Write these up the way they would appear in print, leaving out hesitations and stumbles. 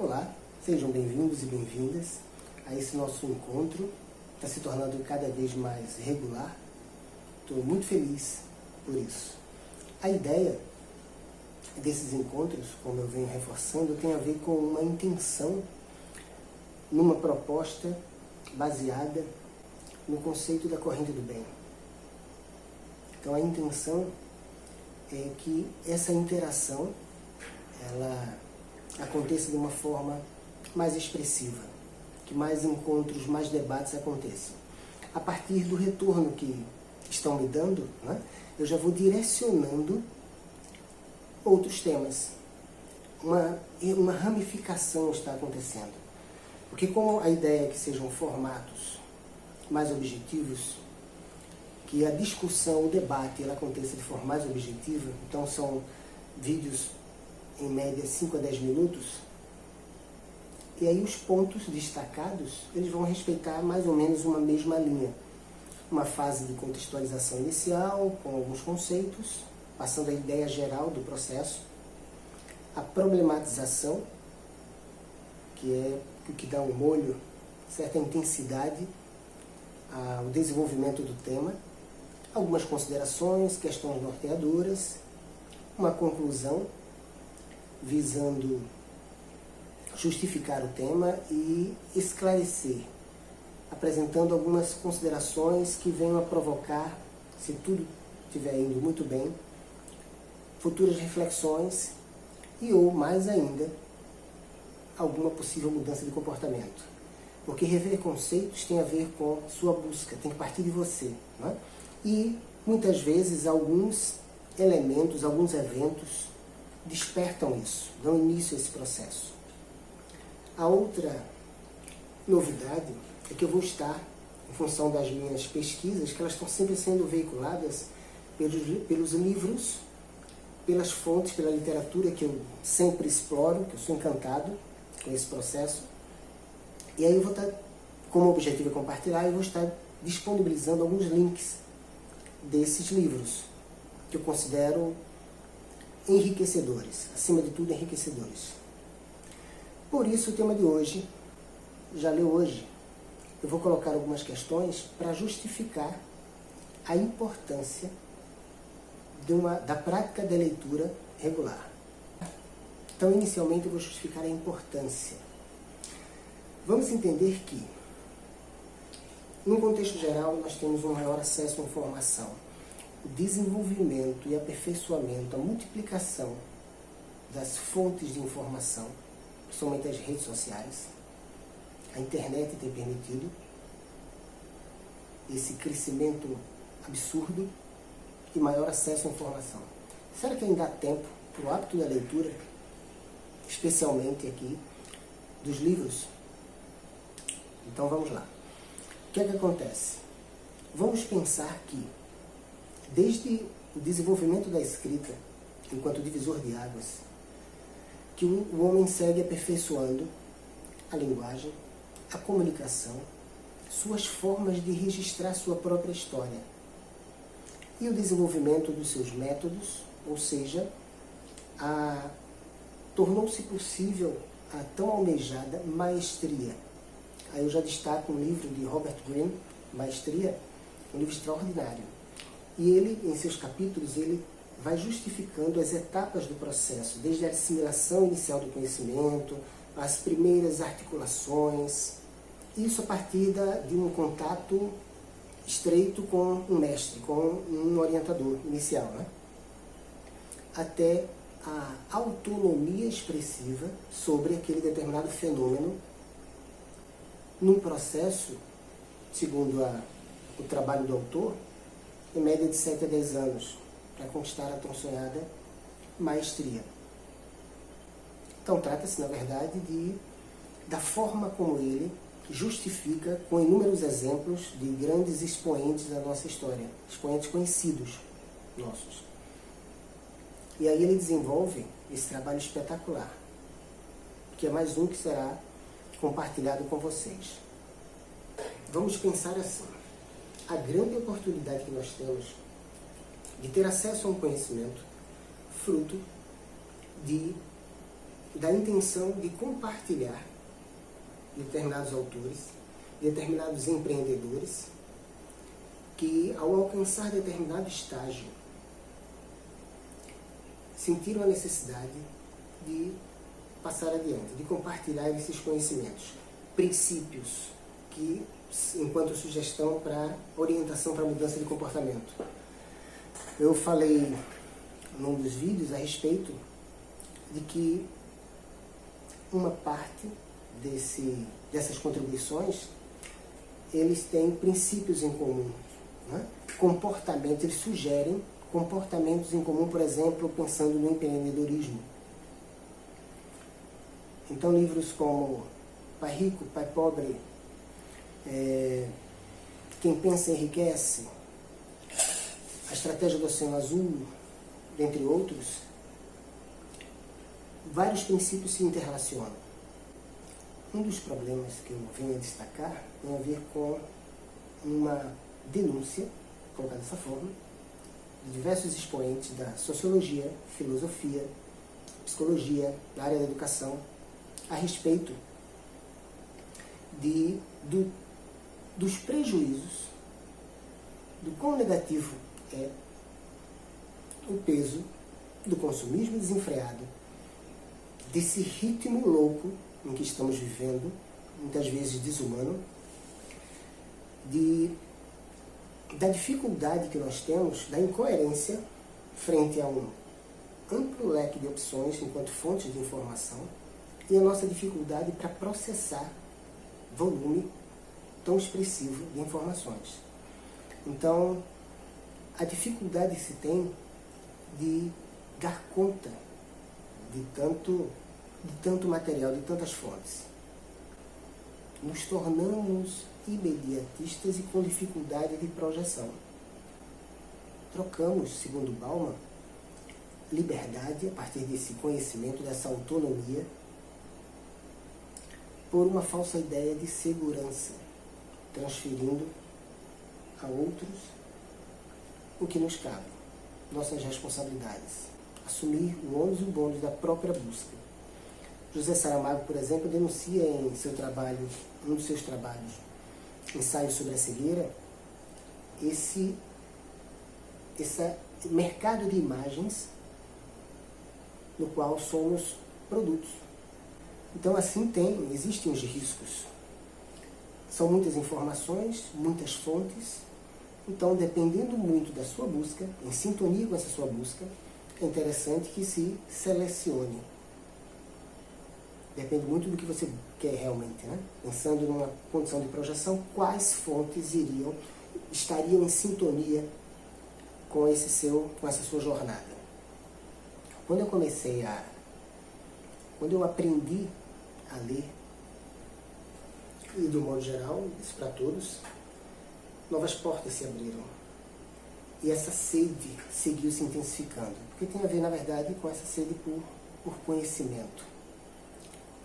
Olá, sejam bem-vindos e bem-vindas a esse nosso encontro. Está se tornando cada vez mais regular. Estou muito feliz por isso. A ideia desses encontros, como eu venho reforçando, tem a ver com uma intenção, numa proposta baseada no conceito da corrente do bem. Então a intenção é que essa interação ela aconteça de uma forma mais expressiva, que mais encontros, mais debates aconteçam. A partir do retorno que estão me dando, né, eu já vou direcionando outros temas. Uma ramificação está acontecendo. Porque como a ideia é que sejam formatos mais objetivos, que a discussão, o debate, ela aconteça de forma mais objetiva, então são vídeos em média 5 a 10 minutos, e aí os pontos destacados, eles vão respeitar mais ou menos uma mesma linha. Uma fase de contextualização inicial, com alguns conceitos, passando a ideia geral do processo, a problematização, que é o que dá um molho, certa intensidade ao desenvolvimento do tema, algumas considerações, questões norteadoras, uma conclusão, visando justificar o tema e esclarecer, apresentando algumas considerações que venham a provocar, se tudo estiver indo muito bem, futuras reflexões e ou, mais ainda, alguma possível mudança de comportamento. Porque rever conceitos tem a ver com sua busca, tem que partir de você. Não é? E, muitas vezes, alguns elementos, alguns eventos despertam isso, dão início a esse processo. A outra novidade é que eu vou estar, em função das minhas pesquisas, que elas estão sempre sendo veiculadas pelos livros, pelas fontes, pela literatura que eu sempre exploro, que eu sou encantado com esse processo. E aí eu vou estar, como objetivo é compartilhar, eu vou estar disponibilizando alguns links desses livros, que eu considero enriquecedores, acima de tudo enriquecedores. Por isso o tema de hoje, já leu hoje, eu vou colocar algumas questões para justificar a importância da prática da leitura regular. Então, inicialmente, eu vou justificar a importância. Vamos entender que, num contexto geral, nós temos um maior acesso à informação. O desenvolvimento e aperfeiçoamento, a multiplicação das fontes de informação, principalmente as redes sociais, a internet tem permitido esse crescimento absurdo e maior acesso à informação. Será que ainda há tempo para o hábito da leitura, especialmente aqui, dos livros? Então vamos lá. O que é que acontece? Vamos pensar que, desde o desenvolvimento da escrita, enquanto divisor de águas, que o homem segue aperfeiçoando a linguagem, a comunicação, suas formas de registrar sua própria história e o desenvolvimento dos seus métodos, ou seja, tornou-se possível a tão almejada maestria. Aí eu já destaco um livro de Robert Greene, Maestria, um livro extraordinário. E ele, em seus capítulos, ele vai justificando as etapas do processo, desde a assimilação inicial do conhecimento, as primeiras articulações, isso a partir de um contato estreito com um mestre, com um orientador inicial, né? Até a autonomia expressiva sobre aquele determinado fenômeno, num processo, segundo o trabalho do autor, em média de 7 a 10 anos, para conquistar a tão sonhada maestria. Então trata-se, na verdade, da forma como ele justifica, com inúmeros exemplos de grandes expoentes da nossa história, expoentes conhecidos nossos. E aí ele desenvolve esse trabalho espetacular, que é mais um que será compartilhado com vocês. Vamos pensar assim: a grande oportunidade que nós temos de ter acesso a um conhecimento fruto de da intenção de compartilhar determinados autores, determinados empreendedores, que ao alcançar determinado estágio, sentiram a necessidade de passar adiante, de compartilhar esses conhecimentos, princípios que, enquanto sugestão para orientação para mudança de comportamento. Eu falei num dos vídeos a respeito de que uma parte dessas contribuições, eles têm princípios em comum, né? Comportamentos, eles sugerem comportamentos em comum, por exemplo, pensando no empreendedorismo. Então, livros como Pai Rico, Pai Pobre, Quem Pensa Enriquece, A Estratégia do Oceano Azul, dentre outros, vários princípios se interrelacionam. Um dos problemas que eu venho a destacar tem a ver com uma denúncia, colocada dessa forma, de diversos expoentes da sociologia, filosofia, psicologia, da área da educação, a respeito dos prejuízos, do quão negativo é o peso do consumismo desenfreado, desse ritmo louco em que estamos vivendo, muitas vezes desumano, da dificuldade que nós temos, da incoerência frente a um amplo leque de opções enquanto fontes de informação e a nossa dificuldade para processar volume tão expressivo de informações. Então, a dificuldade que se tem de dar conta de tanto material, de tantas fontes. Nos tornamos imediatistas e com dificuldade de projeção. Trocamos, segundo Bauman, liberdade, a partir desse conhecimento, dessa autonomia, por uma falsa ideia de segurança, transferindo a outros o que nos cabe, nossas responsabilidades, assumir o ônus e o bônus da própria busca. José Saramago, por exemplo, denuncia em seu trabalho, um dos seus trabalhos, Ensaio sobre a Cegueira, esse mercado de imagens no qual somos produtos. Então, assim, existem os riscos. São muitas informações, muitas fontes. Então, dependendo muito da sua busca, em sintonia com essa sua busca, é interessante que se selecione. Depende muito do que você quer realmente, né? Pensando numa condição de projeção, quais fontes estariam em sintonia com essa sua jornada. Quando eu aprendi a ler, e do modo geral, isso para todos, novas portas se abriram. E essa sede seguiu se intensificando, porque tem a ver, na verdade, com essa sede por conhecimento.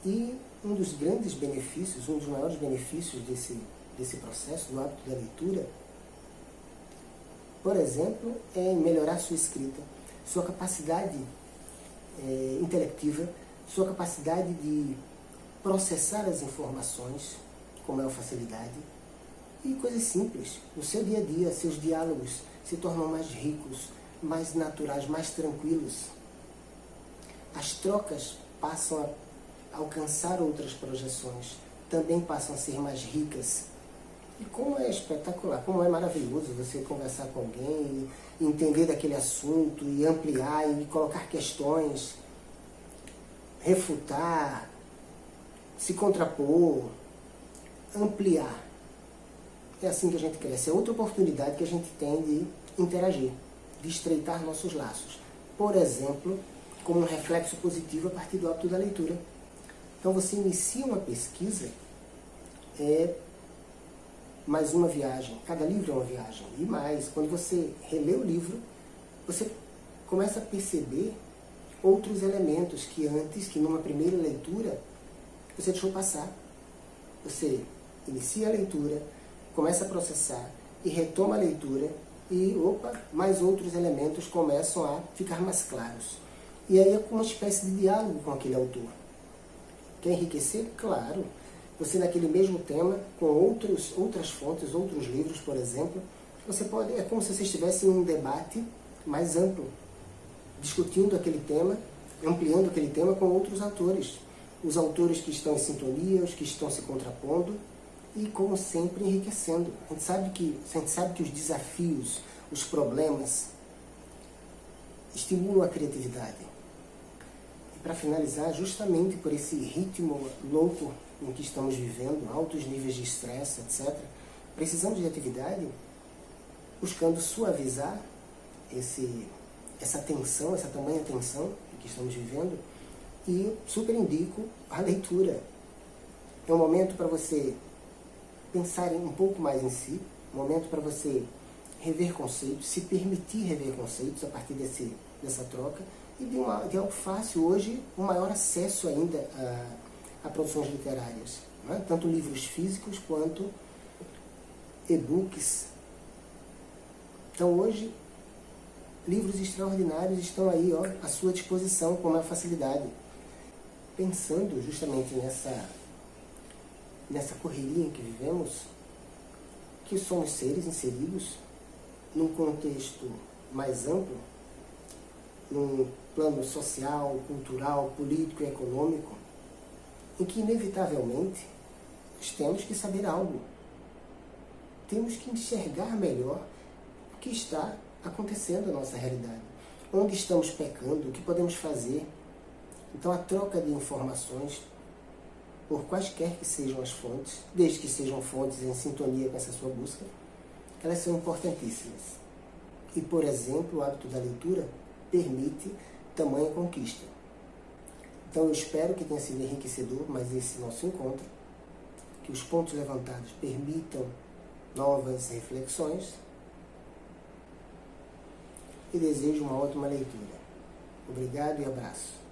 E um dos grandes benefícios, um dos maiores benefícios desse processo, do hábito da leitura, por exemplo, é melhorar sua escrita, sua capacidade intelectiva, sua capacidade de processar as informações com maior facilidade e coisas simples. No seu dia a dia, seus diálogos se tornam mais ricos, mais naturais, mais tranquilos. As trocas passam a alcançar outras projeções, também passam a ser mais ricas. E como é espetacular, como é maravilhoso você conversar com alguém, e entender daquele assunto, e ampliar, e colocar questões, refutar, se contrapor, ampliar. É assim que a gente cresce. É outra oportunidade que a gente tem de interagir, de estreitar nossos laços. Por exemplo, como um reflexo positivo a partir do hábito da leitura. Então você inicia uma pesquisa, mais uma viagem. Cada livro é uma viagem. E mais, quando você relê o livro, você começa a perceber outros elementos que numa primeira leitura, você deixou passar. Você inicia a leitura, começa a processar e retoma a leitura e, mais outros elementos começam a ficar mais claros. E aí é como uma espécie de diálogo com aquele autor. Quer enriquecer? Claro. Você naquele mesmo tema, com outras fontes, outros livros, por exemplo, você pode, é como se você estivesse em um debate mais amplo, discutindo aquele tema, ampliando aquele tema com outros autores. Os autores que estão em sintonia, os que estão se contrapondo e, como sempre, enriquecendo. A gente sabe que os desafios, os problemas, estimulam a criatividade. E para finalizar, justamente por esse ritmo louco em que estamos vivendo, altos níveis de estresse, etc., precisamos de atividade buscando suavizar essa tensão, essa tamanha tensão que estamos vivendo, e super indico a leitura. É um momento para você pensar um pouco mais em si, um momento para você rever conceitos, se permitir rever conceitos a partir dessa troca, e de algo fácil hoje, um maior acesso ainda a produções literárias, né? Tanto livros físicos quanto e-books. Então hoje, livros extraordinários estão aí, ó, à sua disposição com uma facilidade. Pensando justamente nessa correria em que vivemos, que somos seres inseridos num contexto mais amplo, num plano social, cultural, político e econômico, em que inevitavelmente nós temos que saber algo. Temos que enxergar melhor o que está acontecendo na nossa realidade. Onde estamos pecando, o que podemos fazer. Então a troca de informações, por quaisquer que sejam as fontes, desde que sejam fontes em sintonia com essa sua busca, elas são importantíssimas. E, por exemplo, o hábito da leitura permite tamanha conquista. Então eu espero que tenha sido enriquecedor mais esse nosso encontro, que os pontos levantados permitam novas reflexões, e desejo uma ótima leitura. Obrigado e abraço.